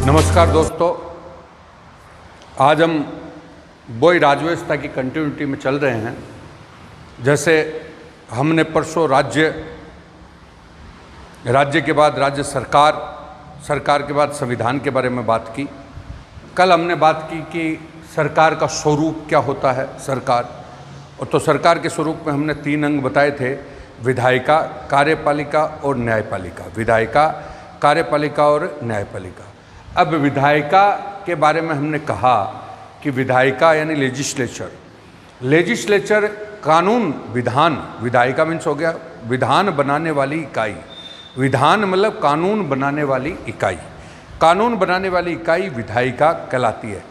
नमस्कार दोस्तों, आज हम वही राजव्यवस्था की कंटिन्यूटी में चल रहे हैं। जैसे हमने परसों राज्य के बाद राज्य सरकार, सरकार के बाद संविधान के बारे में बात की। कल हमने बात की कि सरकार का स्वरूप क्या होता है। सरकार और तो सरकार के स्वरूप में हमने 3 अंग बताए थे: विधायिका, कार्यपालिका और न्यायपालिका। विधायिका, कार्यपालिका और न्यायपालिका। अब विधायिका के बारे में हमने कहा कि विधायिका यानी लेजिस्लेचर कानून, विधान। विधायिका मीन्स हो गया विधान बनाने वाली इकाई। विधान मतलब कानून बनाने वाली इकाई। कानून बनाने वाली इकाई विधायिका कहलाती है।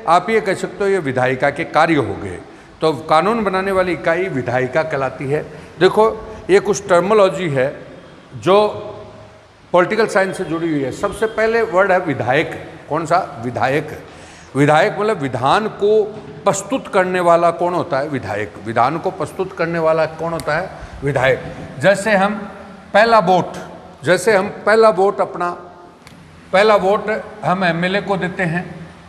आप ये कह सकते हो ये विधायिका के कार्य हो गए। तो कानून बनाने वाली इकाई विधायिका कहलाती है। देखो, ये कुछ टर्मोलॉजी है जो पॉलिटिकल साइंस से जुड़ी हुई है। सबसे पहले वर्ड है विधायक। कौन सा? विधायक। विधायक मतलब विधान को प्रस्तुत करने वाला कौन होता है? विधायक। विधान को प्रस्तुत करने वाला कौन होता है? विधायक। जैसे हम पहला वोट हम एमएलए को देते हैं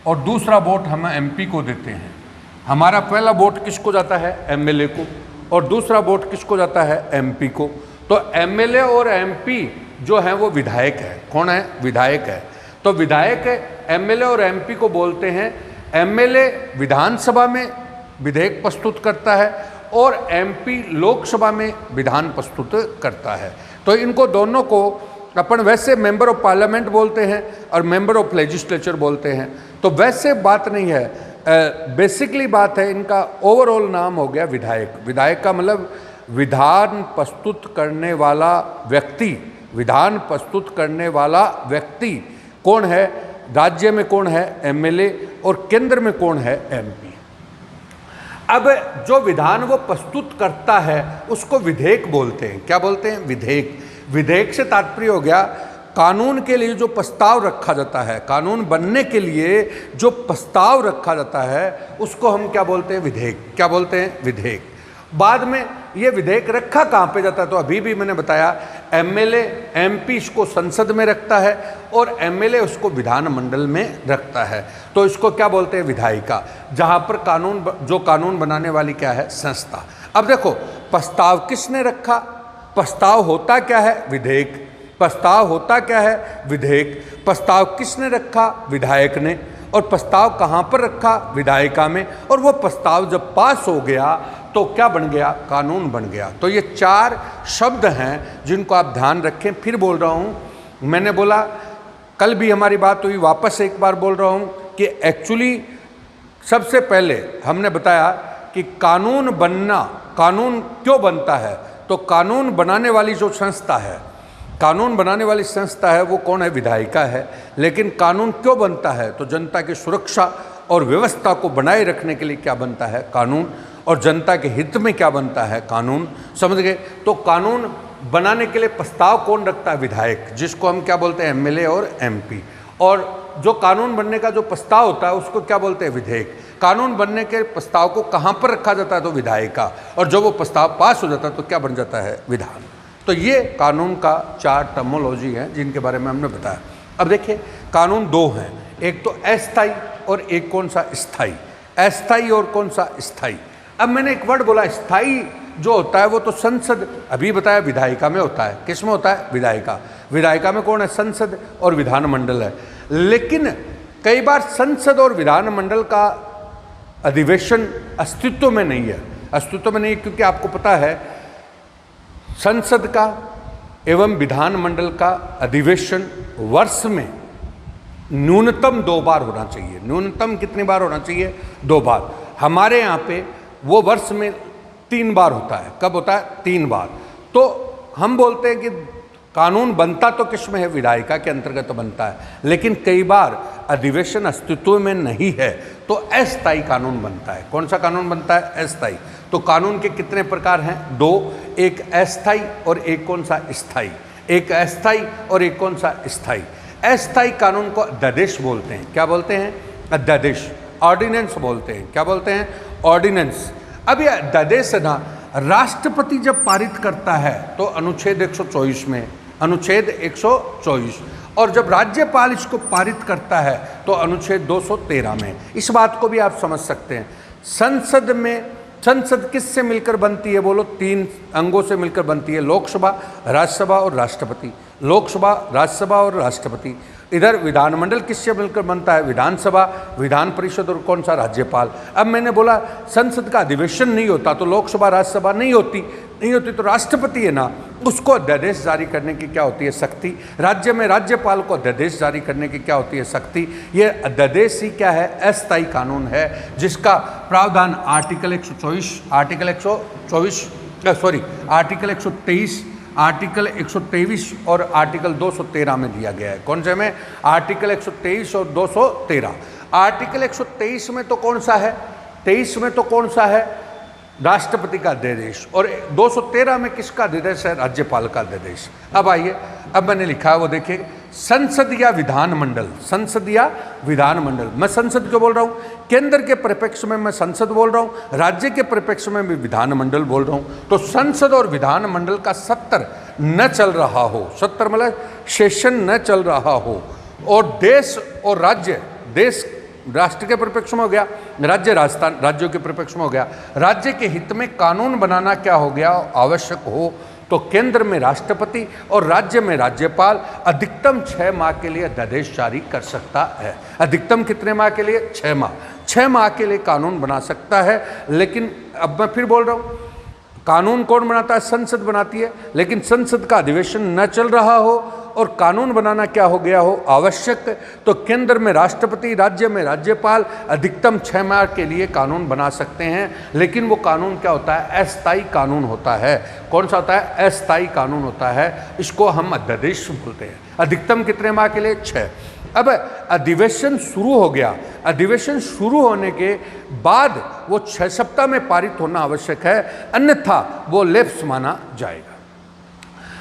और दूसरा वोट हम एमपी को देते हैं। हमारा पहला वोट किसको जाता है? एमएलए को, और दूसरा वोट किसको जाता है? एमपी को। तो एमएलए और एमपी जो है वो विधायक है। कौन है? विधायक है। तो विधायक एमएलए और एमपी को बोलते हैं। एमएलए विधानसभा में विधेयक प्रस्तुत करता है और एमपी लोकसभा में विधान प्रस्तुत करता है। तो इनको दोनों को अपन वैसे मेंबर ऑफ पार्लियामेंट बोलते हैं और मेंबर ऑफ लेजिस्लेचर बोलते हैं। तो वैसे बात नहीं है, बेसिकली बात है, इनका ओवरऑल नाम हो गया विधायक। विधायक का मतलब विधान प्रस्तुत करने वाला व्यक्ति। विधान प्रस्तुत करने वाला व्यक्ति कौन है? राज्य में कौन है? एमएलए, और केंद्र में कौन है? एमपी। अब जो विधान वो प्रस्तुत करता है उसको विधेयक बोलते हैं। क्या बोलते हैं? विधेयक। विधेयक से तात्पर्य हो गया कानून के लिए जो प्रस्ताव रखा जाता है, कानून बनने के लिए जो प्रस्ताव रखा जाता है उसको हम क्या बोलते हैं? विधेयक। क्या बोलते हैं? विधेयक। बाद में ये विधेयक रखा कहाँ पे जाता है? तो अभी भी मैंने बताया, एमएलए एमपी इसको संसद में रखता है और एमएलए उसको विधानमंडल में रखता है। तो इसको क्या बोलते हैं? विधायिका। जहाँ पर कानून बनाने वाली क्या है? संस्था। अब देखो, प्रस्ताव किसने रखा? प्रस्ताव होता क्या है? विधेयक। प्रस्ताव होता क्या है? विधेयक। प्रस्ताव किसने रखा? विधायक ने। और प्रस्ताव कहाँ पर रखा? विधायिका में। और वो प्रस्ताव जब पास हो गया तो क्या बन गया? कानून बन गया। तो ये 4 शब्द हैं जिनको आप ध्यान रखें। फिर बोल रहा हूँ, मैंने बोला कल भी हमारी बात हुई, वापस एक बार बोल रहा हूँ कि एक्चुअली सबसे पहले हमने बताया कि कानून कानून क्यों बनता है? तो कानून बनाने वाली जो संस्था है, कानून बनाने वाली संस्था है वो कौन है? विधायिका है। लेकिन कानून क्यों बनता है? तो जनता की सुरक्षा और व्यवस्था को बनाए रखने के लिए क्या बनता है? कानून। और जनता के हित में क्या बनता है? कानून। समझ गए? तो कानून बनाने के लिए प्रस्ताव कौन रखता है? विधायक, जिसको हम क्या बोलते हैं? एमएलए और एमपी। और जो कानून बनने का जो प्रस्ताव होता है उसको क्या बोलते हैं? विधेयक। कानून बनने के प्रस्ताव को कहाँ पर रखा जाता है? तो विधायिका। और जब वो प्रस्ताव पास हो जाता है तो क्या बन जाता है? विधान। तो ये कानून का 4 टर्मोलॉजी हैं जिनके बारे में हमने बताया। अब देखिए, कानून 2 हैं, एक तो अस्थायी और एक कौन सा? स्थायी। अस्थायी और कौन सा? स्थायी। अब मैंने एक वर्ड बोला, स्थायी जो होता है वो तो संसद, अभी बताया विधायिका में होता है। किस में होता है? विधायिका। विधायिका में कौन है? संसद और विधानमंडल है। लेकिन कई बार संसद और विधानमंडल का अधिवेशन अस्तित्व में नहीं है। अस्तित्व में नहीं है क्योंकि आपको पता है संसद का एवं विधानमंडल का अधिवेशन वर्ष में न्यूनतम 2 बार होना चाहिए। न्यूनतम कितनी बार होना चाहिए? 2 बार। हमारे यहाँ पे वो वर्ष में 3 बार होता है। कब होता है? 3 बार। तो हम बोलते हैं कि कानून बनता तो किस में है? विधायिका के अंतर्गत बनता है। लेकिन कई बार अधिवेशन अस्तित्व में नहीं है तो अस्थायी कानून बनता है। कौन सा कानून बनता है? अस्थायी। तो कानून के कितने प्रकार हैं? 2। एक अस्थायी और एक कौन सा? स्थायी। एक अस्थायी और एक कौन सा? स्थायी। अस्थायी कानून को अध्यादेश बोलते हैं। क्या बोलते हैं? अध्यादेश। ऑर्डिनेंस बोलते हैं। क्या बोलते हैं? ऑर्डिनेंस। अब ये अध्यादेश है ना, राष्ट्रपति जब पारित करता है तो अनुच्छेद 124 में, अनुच्छेद 124 और जब राज्यपाल इसको पारित करता है तो अनुच्छेद 213 में। इस बात को भी आप समझ सकते हैं। संसद किससे मिलकर बनती है? बोलो, 3 अंगों से मिलकर बनती है, लोकसभा, राज्यसभा और राष्ट्रपति। लोकसभा, राज्यसभा और राष्ट्रपति। इधर विधानमंडल किससे मिलकर बनता है? विधानसभा, विधान परिषद और कौन सा? राज्यपाल। अब मैंने बोला संसद का अधिवेशन नहीं होता तो लोकसभा, राज्यसभा नहीं होती तो राष्ट्रपति है ना, उसको अध्यादेश जारी करने की क्या होती है? शक्ति। राज्य में राज्यपाल को अध्यादेश जारी करने की क्या होती है? शक्ति। ये अध्यादेश ही क्या है? अस्थायी कानून है, जिसका प्रावधान आर्टिकल 123, आर्टिकल 123 और आर्टिकल 213 में दिया गया है। कौन से में? आर्टिकल 123 और 213। आर्टिकल 123 में तो कौन सा है? 23 में तो कौन सा है? राष्ट्रपति का अध्यादेश। और 213 में किसका अध्यादेश है? राज्यपाल का अध्यादेश। अब आइए, अब मैंने लिखा है वो देखिए, संसद या विधानमंडल। संसद या विधानमंडल। मैं संसद क्यों बोल रहा हूँ? केंद्र के परिप्रेक्ष्य में मैं संसद बोल रहा हूँ, राज्य के परिप्रेक्ष्य में भी विधानमंडल बोल रहा हूँ। तो संसद और विधानमंडल का सत्र न चल रहा हो, सत्र मतलब सेशन न चल रहा हो, और देश और राज्य, देश राष्ट्र के परिप्रेक्ष्य में हो गया, राज्य राजस्थान राज्यों के परिप्रेक्ष्य में हो गया, राज्य के हित में कानून बनाना क्या हो गया? आवश्यक हो, तो केंद्र में राष्ट्रपति और राज्य में राज्यपाल अधिकतम 6 माह के लिए अध्यादेश जारी कर सकता है। अधिकतम कितने माह के लिए? 6 माह। 6 माह के लिए कानून बना सकता है। लेकिन अब मैं फिर बोल रहा हूँ, कानून कौन बनाता है? संसद बनाती है। लेकिन संसद का अधिवेशन न चल रहा हो और कानून बनाना क्या हो गया हो? आवश्यक, तो केंद्र में राष्ट्रपति, राज्य में राज्यपाल अधिकतम 6 माह के लिए कानून बना सकते हैं। लेकिन वो कानून क्या होता है? अस्थायी कानून होता है। कौन सा होता है? अस्थायी कानून होता है। इसको हम अध्यादेश बोलते हैं। अधिकतम कितने माह के लिए? 6। अब अधिवेशन शुरू हो गया, अधिवेशन शुरू होने के बाद वो 6 सप्ताह में पारित होना आवश्यक है, अन्यथा वो लैप्स माना जाएगा।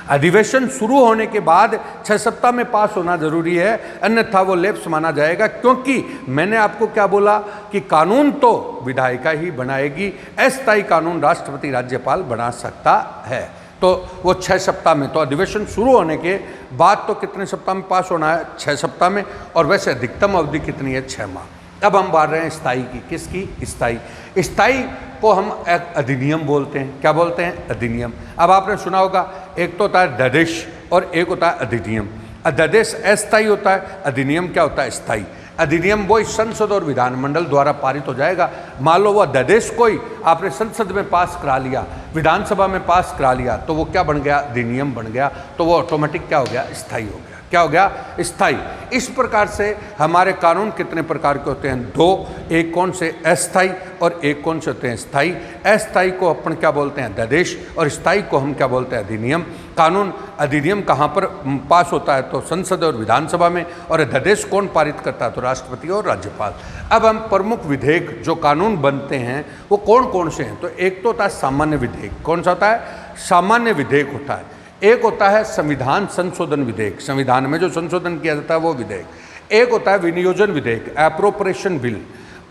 अधिवेशन शुरू होने के बाद 6 सप्ताह में पास होना जरूरी है, अन्यथा वो लैप्स माना जाएगा। क्योंकि मैंने आपको क्या बोला कि कानून तो विधायिका ही बनाएगी, अस्थायी कानून राष्ट्रपति राज्यपाल बना सकता है। तो वो 6 सप्ताह में, तो अधिवेशन शुरू होने के बाद तो कितने सप्ताह में पास होना है? 6 सप्ताह में। और वैसे अधिकतम अवधि कितनी है? 6 माह। अब हम बात रहे हैं स्थायी की। किसकी? स्थायी। स्थायी को हम एक अधिनियम बोलते हैं। क्या बोलते हैं? अधिनियम। अब आपने सुना होगा, एक तो होता है अध्यादेश और एक होता है अधिनियम। अध्यादेश अस्थायी होता है, अधिनियम क्या होता है? स्थायी। अधिनियम वो संसद और विधानमंडल द्वारा पारित हो जाएगा। मान लो वो अध्यादेश कोई आपने संसद में पास करा लिया, विधानसभा में पास करा लिया, तो वो क्या बन गया? अधिनियम बन गया। तो वो ऑटोमेटिक क्या हो गया? स्थायी हो गया। क्या हो गया? स्थायी। इस प्रकार से हमारे कानून कितने प्रकार के होते हैं? 2। एक कौन से? अस्थायी, और एक कौन से होते हैं? स्थायी। अस्थायी को अपन क्या बोलते हैं? अध्यादेश, और स्थायी को हम क्या बोलते हैं? अधिनियम। कानून, अधिनियम कहाँ पर पास होता है? तो संसद और विधानसभा में। और अध्यादेश कौन पारित करता है? तो राष्ट्रपति और राज्यपाल। अब हम प्रमुख विधेयक जो कानून बनते हैं वो कौन कौन से हैं? तो एक तो होता है सामान्य विधेयक। कौन सा होता है? सामान्य विधेयक होता है। एक होता है संविधान संशोधन विधेयक, संविधान में जो संशोधन किया जाता है वो विधेयक। एक होता है विनियोजन विधेयक, एप्रोप्रिएशन बिल।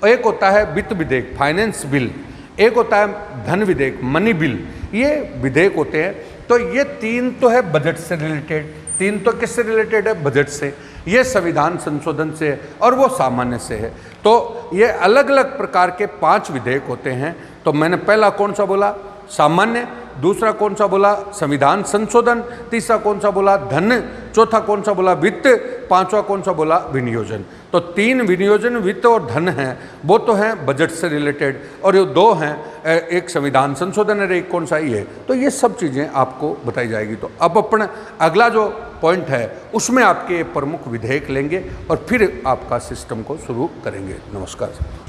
एक होता है वित्त विधेयक, फाइनेंस बिल। एक होता है धन विधेयक, मनी बिल। ये विधेयक होते हैं। तो ये 3 तो है बजट से रिलेटेड। 3 तो किससे रिलेटेड है? बजट से। ये संविधान संशोधन से है और वो सामान्य से है। तो ये अलग अलग प्रकार के 5 विधेयक होते हैं। तो मैंने पहला कौन सा बोला? सामान्य। दूसरा कौन सा बोला? संविधान संशोधन। तीसरा कौन सा बोला? धन। चौथा कौन सा बोला? वित्त। पांचवा कौन सा बोला? विनियोजन। तो 3 विनियोजन, वित्त और धन हैं, वो तो हैं बजट से रिलेटेड। और ये 2 हैं, एक संविधान संशोधन है, एक कौन सा? ये। तो ये सब चीज़ें आपको बताई जाएगी। तो अब अपन अगला जो पॉइंट है उसमें आपके प्रमुख विधेयक लेंगे और फिर आपका सिस्टम को शुरू करेंगे। नमस्कार।